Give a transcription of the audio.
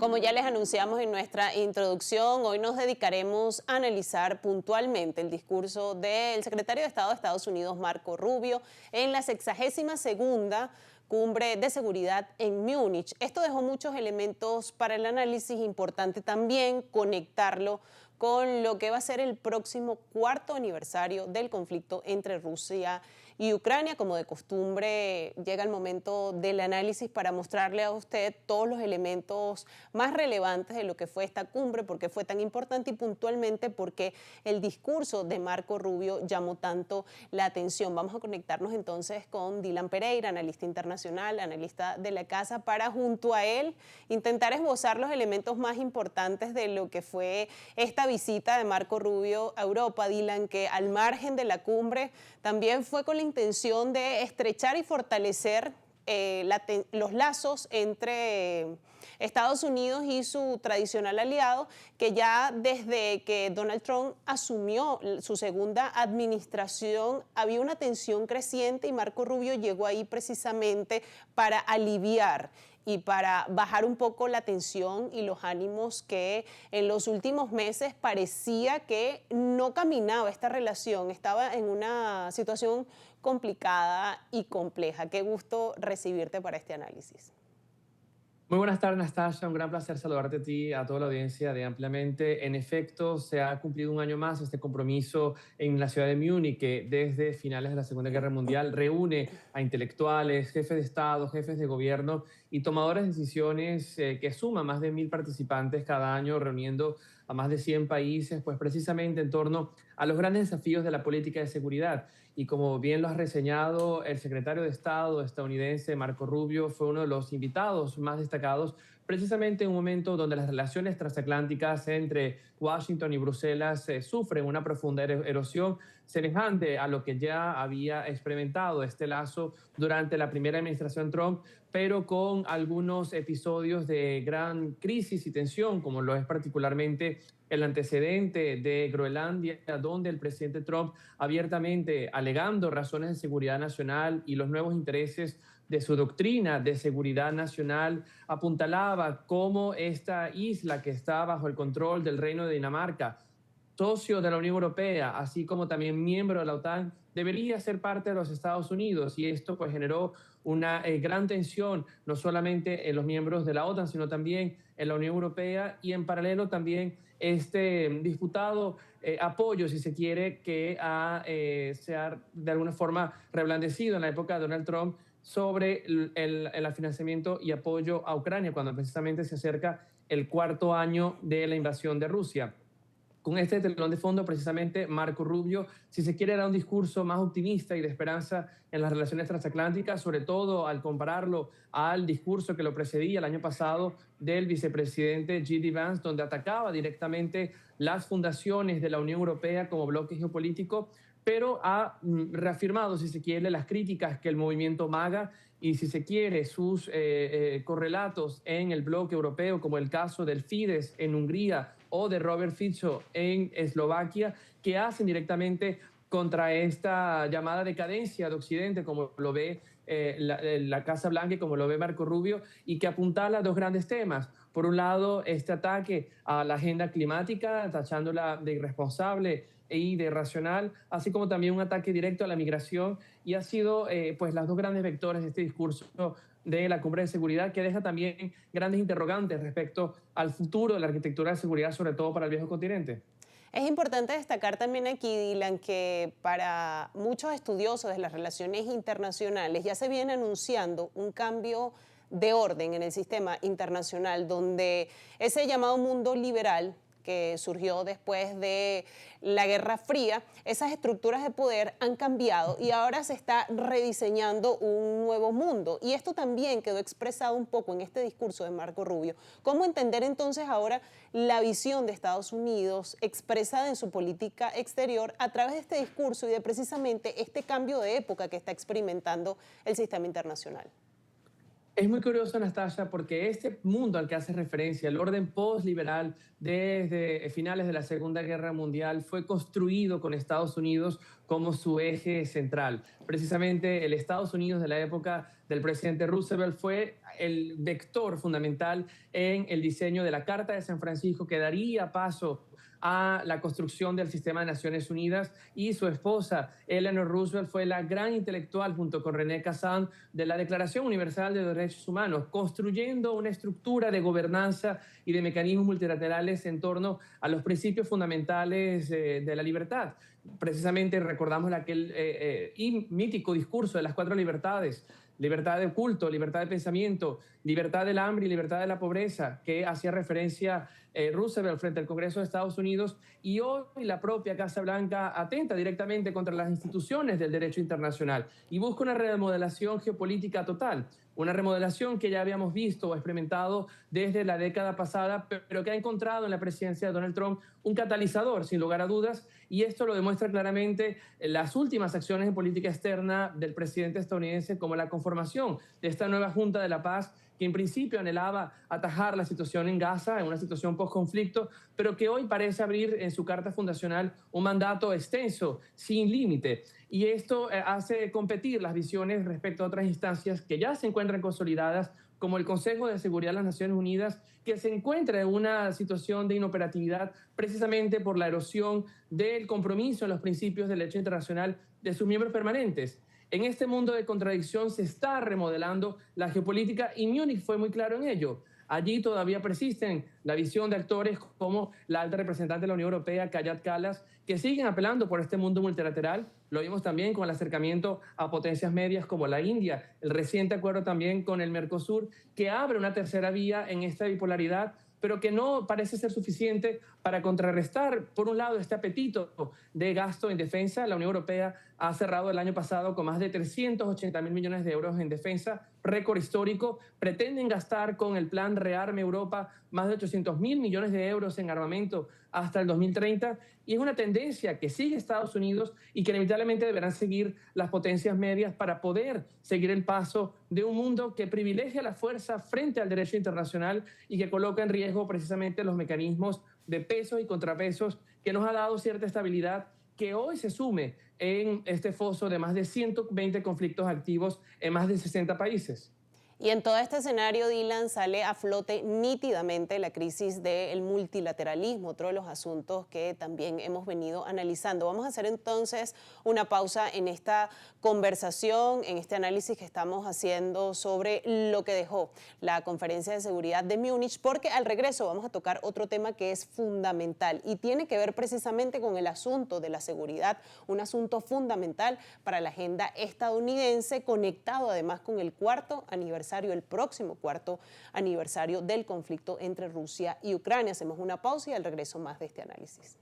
Como ya les anunciamos en nuestra introducción, hoy nos dedicaremos a analizar puntualmente el discurso del secretario de Estado de Estados Unidos, Marco Rubio, en la 62ª Cumbre de Seguridad en Múnich. Esto dejó muchos elementos para el análisis, importante también conectarlo con lo que va a ser el próximo cuarto aniversario del conflicto entre Rusia y Ucrania. Como de costumbre, llega el momento del análisis para mostrarle a usted todos los elementos más relevantes de lo que fue esta cumbre, por qué fue tan importante y puntualmente por qué el discurso de Marco Rubio llamó tanto la atención. Vamos a conectarnos entonces con Dylan Pereira, analista internacional, analista de la casa, para junto a él intentar esbozar los elementos más importantes de lo que fue esta visita de Marco Rubio a Europa. Dylan, que al margen de la cumbre también fue con la intención de estrechar y fortalecer los lazos entre Estados Unidos y su tradicional aliado, que ya desde que Donald Trump asumió su segunda administración había una tensión creciente y Marco Rubio llegó ahí precisamente para aliviar y para bajar un poco la tensión y los ánimos que en los últimos meses parecía que no caminaba esta relación, estaba en una situación complicada y compleja. Qué gusto recibirte para este análisis. Muy buenas tardes, Nastasia. Un gran placer saludarte a ti, a toda la audiencia de Ampliamente. En efecto, se ha cumplido un año más este compromiso en la ciudad de Múnich, que desde finales de la Segunda Guerra Mundial reúne a intelectuales, jefes de Estado, jefes de gobierno y tomadores de decisiones que suma más de 1000 participantes cada año, reuniendo a más de 100 países, pues precisamente en torno a los grandes desafíos de la política de seguridad. Y como bien lo has reseñado, el secretario de Estado estadounidense Marco Rubio fue uno de los invitados más destacados, precisamente en un momento donde las relaciones transatlánticas entre Washington y Bruselas sufren una profunda erosión semejante a lo que ya había experimentado este lazo durante la primera administración Trump, pero con algunos episodios de gran crisis y tensión, como lo es particularmente el antecedente de Groenlandia, donde el presidente Trump, abiertamente alegando razones de seguridad nacional y los nuevos intereses de su doctrina de seguridad nacional, apuntalaba cómo esta isla, que está bajo el control del Reino de Dinamarca, socio de la Unión Europea, así como también miembro de la OTAN, debería ser parte de los Estados Unidos. Y esto pues generó una gran tensión, no solamente en los miembros de la OTAN, sino también en la Unión Europea, y en paralelo también este disputado apoyo, si se quiere, que se ha de alguna forma reblandecido en la época de Donald Trump sobre el financiamiento y apoyo a Ucrania, cuando precisamente se acerca el cuarto año de la invasión de Rusia. Con este telón de fondo, precisamente, Marco Rubio, si se quiere, era un discurso más optimista y de esperanza en las relaciones transatlánticas, sobre todo al compararlo al discurso que lo precedía el año pasado del vicepresidente J.D. Vance, donde atacaba directamente las fundaciones de la Unión Europea como bloque geopolítico, pero ha reafirmado, si se quiere, las críticas que el movimiento MAGA y, si se quiere, sus correlatos en el bloque europeo, como el caso del Fidesz en Hungría o de Robert Fico en Eslovaquia, que hacen directamente contra esta llamada decadencia de Occidente, como lo ve la Casa Blanca y como lo ve Marco Rubio, y que apuntala dos grandes temas. Por un lado, este ataque a la agenda climática, tachándola de irresponsable y de irracional, así como también un ataque directo a la migración, y ha sido pues las dos grandes vectores de este discurso de la cumbre de seguridad, que deja también grandes interrogantes respecto al futuro de la arquitectura de seguridad, sobre todo para el viejo continente. Es importante destacar también aquí, Dylan, que para muchos estudiosos de las relaciones internacionales ya se viene anunciando un cambio de orden en el sistema internacional, donde ese llamado mundo liberal que surgió después de la Guerra Fría, esas estructuras de poder han cambiado y ahora se está rediseñando un nuevo mundo. Y esto también quedó expresado un poco en este discurso de Marco Rubio. ¿Cómo entender entonces ahora la visión de Estados Unidos expresada en su política exterior a través de este discurso y de precisamente este cambio de época que está experimentando el sistema internacional? Es muy curioso, Anastasia, porque este mundo al que hace referencia, el orden postliberal desde finales de la Segunda Guerra Mundial, fue construido con Estados Unidos como su eje central. Precisamente el Estados Unidos de la época del presidente Roosevelt fue el vector fundamental en el diseño de la Carta de San Francisco que daría paso a la construcción del sistema de Naciones Unidas, y su esposa, Eleanor Roosevelt, fue la gran intelectual junto con René Cassin de la Declaración Universal de Derechos Humanos, construyendo una estructura de gobernanza y de mecanismos multilaterales en torno a los principios fundamentales de la libertad. Precisamente recordamos aquel mítico discurso de las 4 libertades: libertad de culto, libertad de pensamiento, libertad del hambre y libertad de la pobreza, que hacía referencia Roosevelt frente al Congreso de Estados Unidos, y hoy la propia Casa Blanca atenta directamente contra las instituciones del derecho internacional y busca una remodelación geopolítica total, una remodelación que ya habíamos visto o experimentado desde la década pasada, pero que ha encontrado en la presidencia de Donald Trump un catalizador, sin lugar a dudas, y esto lo demuestra claramente las últimas acciones en política externa del presidente estadounidense, como la conformación de esta nueva Junta de la Paz, que en principio anhelaba atajar la situación en Gaza, en una situación post-conflicto, pero que hoy parece abrir en su carta fundacional un mandato extenso, sin límite. Y esto hace competir las visiones respecto a otras instancias que ya se encuentran consolidadas, como el Consejo de Seguridad de las Naciones Unidas, que se encuentra en una situación de inoperatividad precisamente por la erosión del compromiso en los principios del derecho internacional de sus miembros permanentes. En este mundo de contradicción se está remodelando la geopolítica, y Múnich fue muy claro en ello. Allí todavía persisten la visión de actores como la alta representante de la Unión Europea, Kaja Kallas, que siguen apelando por este mundo multilateral. Lo vimos también con el acercamiento a potencias medias como la India, el reciente acuerdo también con el Mercosur, que abre una tercera vía en esta bipolaridad, pero que no parece ser suficiente para contrarrestar, por un lado, este apetito de gasto en defensa. La Unión Europea ha cerrado el año pasado con más de 380.000 millones de euros en defensa, récord histórico. Pretenden gastar con el plan Rearme Europa más de 800.000 millones de euros en armamento hasta el 2030, y es una tendencia que sigue Estados Unidos y que inevitablemente deberán seguir las potencias medias para poder seguir el paso de un mundo que privilegia la fuerza frente al derecho internacional y que coloca en riesgo precisamente los mecanismos de pesos y contrapesos que nos ha dado cierta estabilidad, que hoy se sume en este foso de más de 120 conflictos activos en más de 60 países. Y en todo este escenario, Dylan, sale a flote nítidamente la crisis del multilateralismo, otro de los asuntos que también hemos venido analizando. Vamos a hacer entonces una pausa en esta conversación, en este análisis que estamos haciendo sobre lo que dejó la Conferencia de Seguridad de Múnich, porque al regreso vamos a tocar otro tema que es fundamental y tiene que ver precisamente con el asunto de la seguridad, un asunto fundamental para la agenda estadounidense, conectado además con el el próximo cuarto aniversario del conflicto entre Rusia y Ucrania. Hacemos una pausa y al regreso más de este análisis.